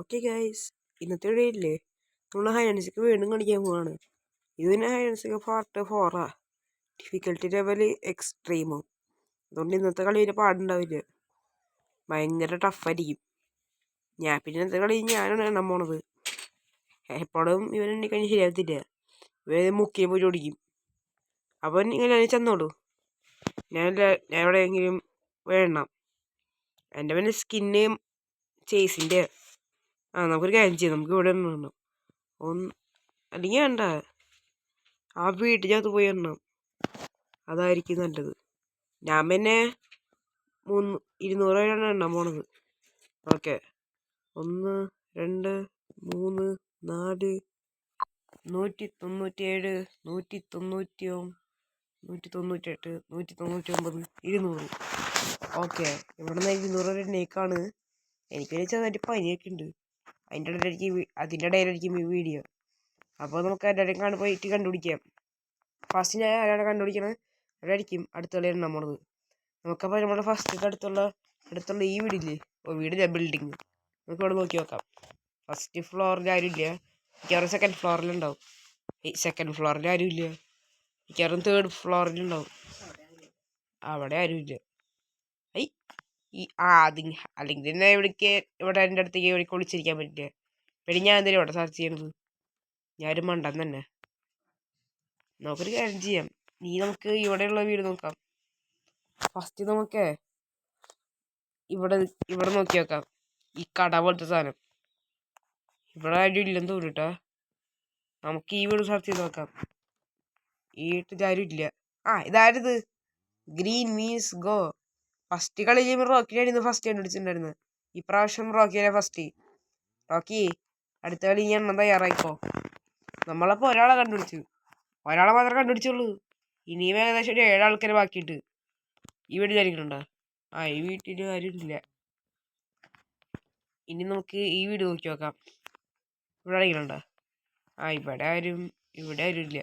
Okay guys, ഇന്നത്തെ വീഡിയോയില്ലേ നമ്മൾ ഹൈഡൻസിക്ക് വീണ്ടും കളിക്കാൻ പോവാണ്. ഇതിന് ഹൈഡൻസിക്ക് പാർട്ട് 4 ഡിഫിക്കൽട്ടി ലെവൽ എക്സ്ട്രീമും. അതുകൊണ്ട് ഇന്നത്തെ കളി ഒരു പാടുണ്ടാവില്ല, ഭയങ്കര ടഫായിരിക്കും. പിന്നെ ഇന്നത്തെ കളി ഞാനാണ് എണ്ണാൻ പോണത്. എപ്പോഴും ഇവനെണ്ണി കഴിഞ്ഞ് ശരിയാകത്തില്ല, ഇവരെ മുക്കിയെ പോയി ഓടിക്കും. അപ്പം ഇങ്ങനെ ചെന്നോളൂ, ഞാൻ എവിടെയെങ്കിലും വേണം. എൻ്റെ പിന്നെ സ്കിന്ന് ചേസിൻ്റെ. നമുക്കൊരു കാര്യം ചെയ്യാം, നമുക്ക് ഇവിടെ എണ്ണം അല്ലെങ്കിൽ വേണ്ട, ആ വീട്ടിനകത്ത് പോയി എണ്ണം, അതായിരിക്കും നല്ലത്. ഞാൻ പിന്നെ 200 എണ്ണാൻ പോണത്. ഓക്കെ, 1 2 3 4 197 199 198 199 200. ഓക്കെ, ഇവിടെ നിന്ന് 200 എണ്ണേക്കാണ്. എനിക്ക് ചെറുതായിട്ട് പനിയൊക്കെ ഉണ്ട്, അതിൻ്റെ ഇടയിലായിരിക്കും ഈ വീഡിയോ. അപ്പോൾ നമുക്ക് എല്ലാവരെയും പോയിട്ട് കണ്ടുപിടിക്കാം. ഫസ്റ്റ് ഞാൻ ആരാണ് കണ്ടുപിടിക്കണത് അവരായിരിക്കും അടുത്ത കളി എണ്ണാൻ പോണത്. നമുക്കപ്പോൾ നമ്മുടെ ഫസ്റ്റ് അടുത്തുള്ള ഈ വീടില്ലേ, വീടില്ല ബിൽഡിങ്, നമുക്ക് ഇവിടെ നോക്കി നോക്കാം. ഫസ്റ്റ് ഫ്ലോറിൽ ആരുമില്ല, മിക്കവാറും സെക്കൻഡ് ഫ്ലോറിലുണ്ടാവും. സെക്കൻഡ് ഫ്ലോറിൽ ആരുമില്ല, മിക്കവാറും തേർഡ് ഫ്ലോറിലുണ്ടാവും. അവിടെ ആരുമില്ല. അല്ലെങ്കിൽ തന്നെ ഇവിടെ എൻ്റെ അടുത്തേക്ക് എവിടേക്ക് വിളിച്ചിരിക്കാൻ പറ്റില്ല. പിന്നെ ഞാൻ എന്തെങ്കിലും ഇവിടെ സെർച്ച് ചെയ്യണത്, ഞാനൊരു മണ്ടൻ തന്നെ. നമുക്കൊരു കാര്യം ചെയ്യാം, നമുക്ക് ഇവിടെയുള്ള വീട് നോക്കാം. ഫസ്റ്റ് നമുക്ക് ഇവിടെ നോക്കി നോക്കാം. ഈ കട പോലത്തെ സാധനം ഇവിടെ ആരും ഇല്ലെന്ന് തോന്നിട്ടാ. നമുക്ക് ഈ വീട് സെർച്ച് ചെയ്ത് നോക്കാം. ഈ വീട്ടിൽ ആരും ഇല്ല. ഇതാരിത്? Green means go. ഫസ്റ്റ് കളി ചെയ്യുമ്പോൾ റോക്കിനായിരുന്നു ഫസ്റ്റ് കണ്ടുപിടിച്ചിട്ടുണ്ടായിരുന്നത്. ഇപ്രാവശ്യം റോക്കിയാണ് ഫസ്റ്റ്. റോക്കി, അടുത്ത കളി ഞാൻ എണ്ണം തയ്യാറായിക്കോ. നമ്മളപ്പോൾ ഒരാളെ കണ്ടുപിടിച്ചു, ഒരാളെ മാത്രമേ കണ്ടുപിടിച്ചുള്ളൂ. ഇനിയും ഏകദേശം ഒരു 7 ആൾക്കാർ ബാക്കിയിട്ട്. ഈ വീട്ടിൽ ആയിരിക്കണുണ്ടോ? ഈ വീട്ടിൽ ആരും ഇല്ല. ഇനി നമുക്ക് ഈ വീട് നോക്കി നോക്കാം. ഇവിടെ ആരെങ്കിലുണ്ടോ? ഇവിടെ ആരും ഇല്ല.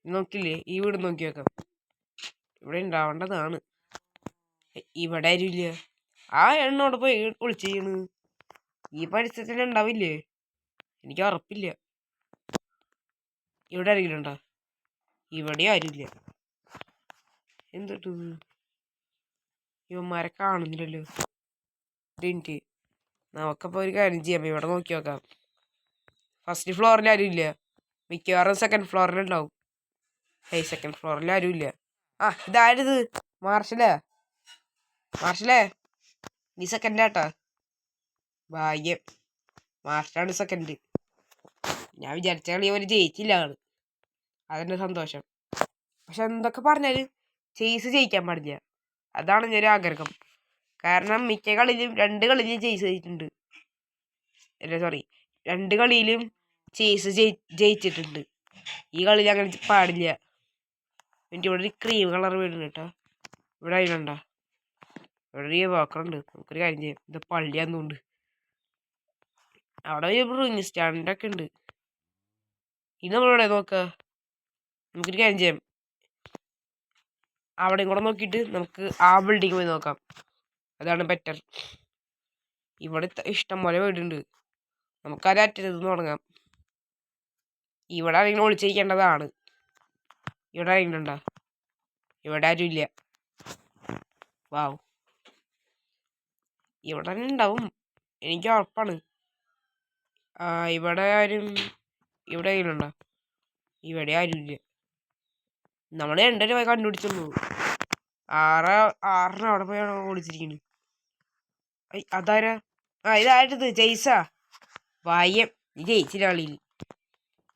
നോക്കില്ലേ, ഈ വീട് നോക്കി നോക്കാം. ഇവിടെ ഉണ്ടാവേണ്ടതാണ്. ഇവിടെ ആരും ഇല്ല. എണ്ണോട് പോയി ഒളിച്ച് ചെയ്യണ്. ഈ പരിസരത്തിൽ ഉണ്ടാവില്ലേ? എനിക്ക് ഉറപ്പില്ല. ഇവിടെ ആരെങ്കിലും ഉണ്ടോ? ഇവിടെ ആരുമില്ല. എന്തിട്ട് ഇവന്മാരെ കാണുന്നില്ലല്ലോ. ഇതിൻ്റെ നമുക്കപ്പോൾ ഒരു കാര്യം ചെയ്യാം, ഇവിടെ നോക്കി നോക്കാം. ഫസ്റ്റ് ഫ്ലോറിൽ ആരും ഇല്ല, മിക്കവാറും സെക്കൻഡ് ഫ്ലോറിലുണ്ടാവും. സെക്കൻഡ് ഫ്ലോറിൽ ആരും ഇല്ല. ഇതാരിത്? മാർഷലേ നീ സെക്കൻഡാട്ടാ. ഭാഗ്യം, മാർഷലാണ് സെക്കൻഡ്. ഞാൻ വിചാരിച്ച കളി അവർ ജയിച്ചില്ല, അതെൻ്റെ സന്തോഷം. പക്ഷെ എന്തൊക്കെ പറഞ്ഞാലും ചേസ് ജയിക്കാൻ പാടില്ല, അതാണ് എൻ്റെ ഒരു ആഗ്രഹം. കാരണം മിക്ക കളിയിലും 2 കളിയിലും ചേസ് ജയിച്ചിട്ടുണ്ട്. സോറി, 2 കളിയിലും ചേസ് ജയിച്ചിട്ടുണ്ട്. ഈ കളിയിൽ അങ്ങനെ പാടില്ല. എൻ്റെ ഇവിടെ ഒരു ക്രീം കളർ വീടുണ്ട് കേട്ടോ. ഇവിടെ അതിലുണ്ടോ? ഇവിടെ ഒരു വാക്കറുണ്ട്. നമുക്കൊരു കാര്യം ചെയ്യാം, ഇത് പള്ളിയാന്നുണ്ട്. അവിടെ ഒരു റിങ് സ്റ്റാൻഡൊക്കെ ഉണ്ട്. ഇനി നമ്മളിവിടെ നോക്കുക. നമുക്കൊരു കാര്യം ചെയ്യാം, അവിടെയും കൂടെ നോക്കിയിട്ട് നമുക്ക് ആ ബിൽഡിങ് പോയി നോക്കാം. അതാണ് ബെറ്റർ. ഇവിടെ ഇഷ്ടംപോലെ വീടുണ്ട്, നമുക്ക് ആ അറ്റത്ത് തുടങ്ങാം. ഇവിടെ ആരെങ്കിലും ഒളിച്ചിരിക്കേണ്ടതാണ്. ഇവിടെ ആരെങ്കിലും ഉണ്ടോ? ഇവിടെ ആരും ഇല്ല. വാവ്, ഇവിടെ തന്നെ ഉണ്ടാവും, എനിക്ക് ഉറപ്പാണ്. ഇവിടെ ആരെങ്കിലും ഉണ്ടോ? ഇവിടെ ആരും ഇല്ല. നമ്മൾ 2 രൂപ കണ്ടുപിടിച്ചുള്ളൂ. 6 അവിടെ പോയാണ് ഓടിച്ചിരിക്കുന്നത്. അതാരാ? ഇതായത് ജെയ്സാ. ഭാഗ്യം, നീ ജയിച്ചില്ല കളിയിൽ.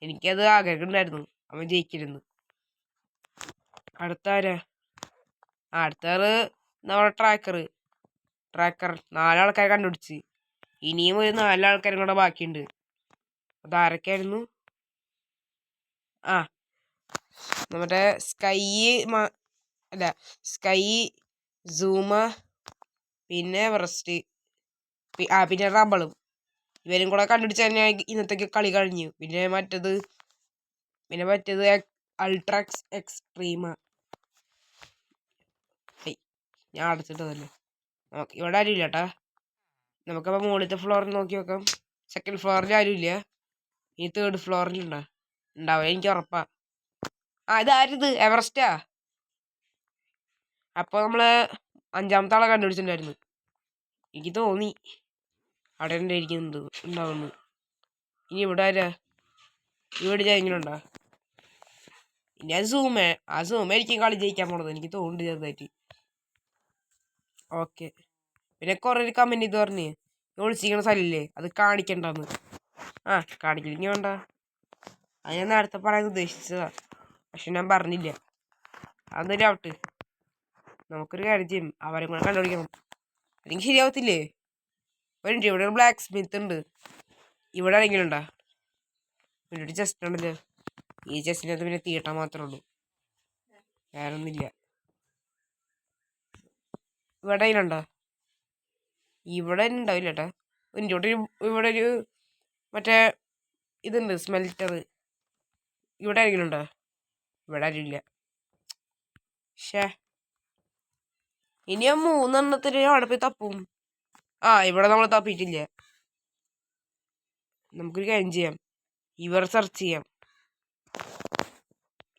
എനിക്കത് ആഗ്രഹം ഉണ്ടായിരുന്നു അവൻ ജയിക്കരുന്ന്. അടുത്താരാ? അടുത്താറ് നമ്മുടെ ട്രാക്കർ 4 ആൾക്കാരെ കണ്ടുപിടിച്ച്. ഇനിയും ഒരു 4 ആൾക്കാരും കൂടെ ബാക്കിയുണ്ട്. അതാരൊക്കെയായിരുന്നു? നമ്മുടെ സ്കൈ, സൂമ, പിന്നെ എവറസ്റ്റ്, പിന്നെ റബളും. ഇവരും കൂടെ കണ്ടുപിടിച്ച് തന്നെ ഇന്നത്തേക്ക് കളി കഴിഞ്ഞു. പിന്നെ മറ്റേത് അൾട്രാക്സ് എക്സ്ട്രീമ. ഞാൻ അടച്ചിട്ടതല്ലേ. നമുക്ക് ഇവിടെ ആരും ഇല്ല കേട്ടാ. നമുക്കപ്പോൾ മുകളിലത്തെ ഫ്ലോറിൽ നോക്കി നോക്കാം. സെക്കൻഡ് ഫ്ലോറിൽ ആരുമില്ല. ഈ തേർഡ് ഫ്ലോറിലുണ്ടോ? ഉണ്ടാവും, എനിക്ക് ഉറപ്പാ. ഇതാരിത്? എവറസ്റ്റാ? അപ്പോൾ നമ്മൾ 5ാമത്തെ ആളെ കണ്ടുപിടിച്ചിട്ടുണ്ടായിരുന്നു. എനിക്ക് തോന്നി അവിടെ ഉണ്ടായിരിക്കുന്നുണ്ട് ഉണ്ടാവുന്നു. ഇനി ഇവിടെ ആരാ? ഇവിടെ എങ്ങനെയുണ്ടോ? ഇനി ആ സൂമ എനിക്ക് കളി ജയിക്കാൻ പോണത് എനിക്ക് തോന്നുന്നുണ്ട് ചെറുതായിട്ട്. ഓക്കെ. പിന്നെ കുറേ കമൻറ്റ് ഇത് പറഞ്ഞ് ഒളിച്ചിരിക്കണ സ്ഥലമില്ലേ അത് കാണിക്കണ്ടെന്ന്. കാണിക്കില്ലെങ്കിൽ വേണ്ട. അത് ഞാൻ നേരത്തെ പറയാൻ ഉദ്ദേശിച്ചതാ, പക്ഷെ ഞാൻ പറഞ്ഞില്ല. അതൊരു ഔട്ട്. നമുക്കൊരു കാര്യം ചെയ്യും, അവരെ കൂടെ കണ്ടുപിടിക്കണം. അല്ലെങ്കിൽ ശരിയാവത്തില്ലേ? ഇവിടെ ഒരു ബ്ലാക്ക് സ്മിത്ത് ഉണ്ട്. ഇവിടെ ആരെങ്കിലും ഉണ്ടോ? പിന്നെ ഒരു ചെസ്റ്റ് ഉണ്ടല്ലോ. ഈ ചെസ്റ്റിനകത്ത് പിന്നെ തീട്ടാൻ മാത്രമേ ഉള്ളൂ, വേറെ ഒന്നുമില്ല. ഇവിടെ അതിലുണ്ടോ? ഇവിടെ ഉണ്ടാവില്ല ചേട്ടാ. ഇവിടെ ഒരു മറ്റേ ഇതുണ്ട്, സ്മെൽറ്റർ. ഇവിടെ ആരെങ്കിലും ഉണ്ടോ? ഇവിടെ ആരുമില്ല. ഇനി ആ 3 അവിടെ പോയി തപ്പും. ഇവിടെ നമ്മൾ തപ്പിയിട്ടില്ല. നമുക്കൊരു കാര്യം ചെയ്യാം, ഇവർ സെർച്ച് ചെയ്യാം.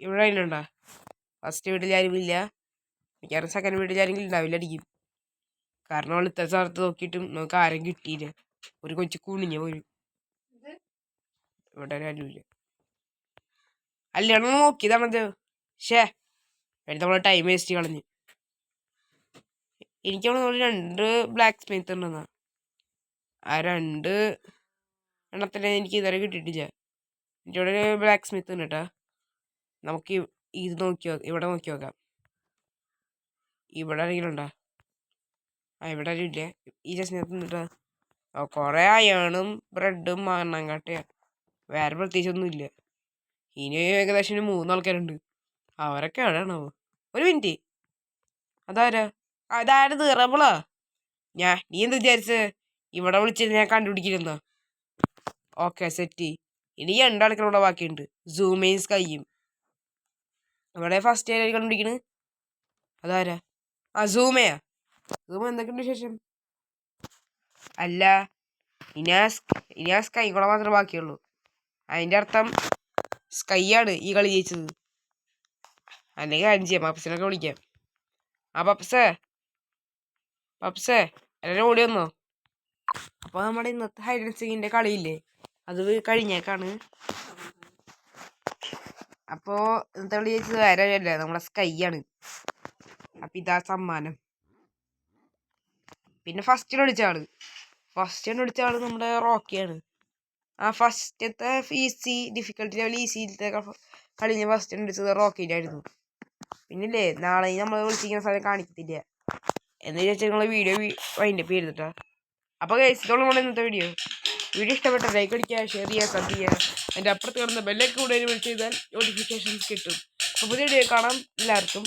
ഇവിടെ അതിലുണ്ടോ? ഫസ്റ്റ് വീട്ടിൽ ആരുമില്ല. മിക്കവാറും സെക്കൻഡ് വീട്ടിൽ ആരെങ്കിലും ഉണ്ടാവില്ലായിരിക്കും. കാരണം അവൾ ഇത്ര സ്ഥലത്ത് നോക്കിയിട്ടും നമുക്ക് ആരും കിട്ടിയില്ല. ഒരു കൊച്ചു കുണിഞ്ഞ പോലും. ഇവിടെ ആരുമില്ല. അല്ലേണം നോക്കിയതാണത്. എന്നിട്ട് നമ്മളെ ടൈം വേസ്റ്റ് കളഞ്ഞ്. എനിക്കവിടെ 2 ബ്ലാക്ക് സ്മിത്ത് ഉണ്ടെന്നാ. ആ 2 എണ്ണത്തിനെ എനിക്ക് ഇതുവരെ കിട്ടിയിട്ടില്ല. എൻ്റെ ഇവിടെ ഒരു ബ്ലാക്ക് സ്മിത്ത് ഉണ്ട് കേട്ടാ. നമുക്ക് ഇത് ഇവിടെ നോക്കി നോക്കാം. ഇവിടെ ആരെങ്കിലും ഉണ്ടോ? ഇവിടെ ആരും ഇല്ല. ഈ ജസ്റ്റിനകത്ത് നിന്നിട്ടാ കുറേ അയണും ബ്രെഡും മണ്ണാങ്കട്ടയാ, വേറെ പ്രത്യേകിച്ചൊന്നും ഇല്ല. ഇനി ഏകദേശം 3 ആൾക്കാരുണ്ട്. അവരൊക്കെ എവിടെയാണോ? ഒരു മിനിറ്റ്, അതാരാ? അതാരത്? റബിളാ? നീ എന്ത് വിചാരിച്ച് ഇവിടെ വിളിച്ചിട്ട് ഞാൻ കണ്ടുപിടിക്കില്ലെന്നാ? Okay, set. ഇനി 2 ആൾക്കാരുടെ ബാക്കിയുണ്ട്, സൂമയും സ്കൈയും. ഇവിടെ ഫസ്റ്റ് ആയി കണ്ടുപിടിക്കണ് അതാരാ? സൂമയാ. സൂമ എന്തൊക്കെയുണ്ട് ശേഷം? അല്ല, ഇനി ആ സ്കൈ കൂടെ മാത്രമേ ബാക്കിയുള്ളൂ. അതിൻ്റെ അർത്ഥം സ്കൈ ആണ് ഈ കളി ജയിച്ചത്. അല്ലെങ്കിൽ കാര്യം ചെയ്യാം, പപ്സിനൊക്കെ വിളിക്കാം. പപ്സേ എല്ലാവരും ഓടി വന്നോ? അപ്പോൾ നമ്മുടെ ഇന്നത്തെ ഹൈഡ് ആൻഡ് സീക്കിൻ്റെ കളിയില്ലേ, അത് കഴിഞ്ഞേക്കാണ്. അപ്പോൾ ഇന്നത്തെ കളി ജയിച്ചത് ആരല്ല, നമ്മുടെ സ്കൈ ആണ്. അപ്പം ഇതാ സമ്മാനം. പിന്നെ ഫസ്റ്റ് വിളിച്ച ആള് നമ്മുടെ റോക്കിയാണ്. ഫസ്റ്റത്തെ ഈസി ഡിഫിക്കൽട്ടി ലെവൽ ഈസിയിലത്തെ കളി ഫസ്റ്റ് വിളിച്ചത് റോക്കിൻ്റെ ആയിരുന്നു. പിന്നില്ലേ, നാളെ നമ്മൾ വിളിച്ചിരിക്കുന്ന സ്ഥലം കാണിക്കത്തില്ല എന്ന് വിചാരിച്ചാൽ നിങ്ങളെ വീഡിയോ അതിൻ്റെ പേരുന്നിട്ടാ. അപ്പോൾ കഴിച്ചിട്ടുള്ള നമ്മുടെ ഇന്നത്തെ വീഡിയോ ഇഷ്ടപ്പെട്ട ലൈക്ക് അടിക്കുക, ഷെയർ ചെയ്യുക, സബ് ചെയ്യുക. അതിൻ്റെ അപ്പുറത്ത് കിടന്ന ബെല്ലൊക്കെ കൂടെ വിളിച്ച് ചെയ്താൽ നോട്ടിഫിക്കേഷൻസ് കിട്ടും. അപ്പോൾ പുതിയ വീഡിയോ കാണാം. എല്ലാവർക്കും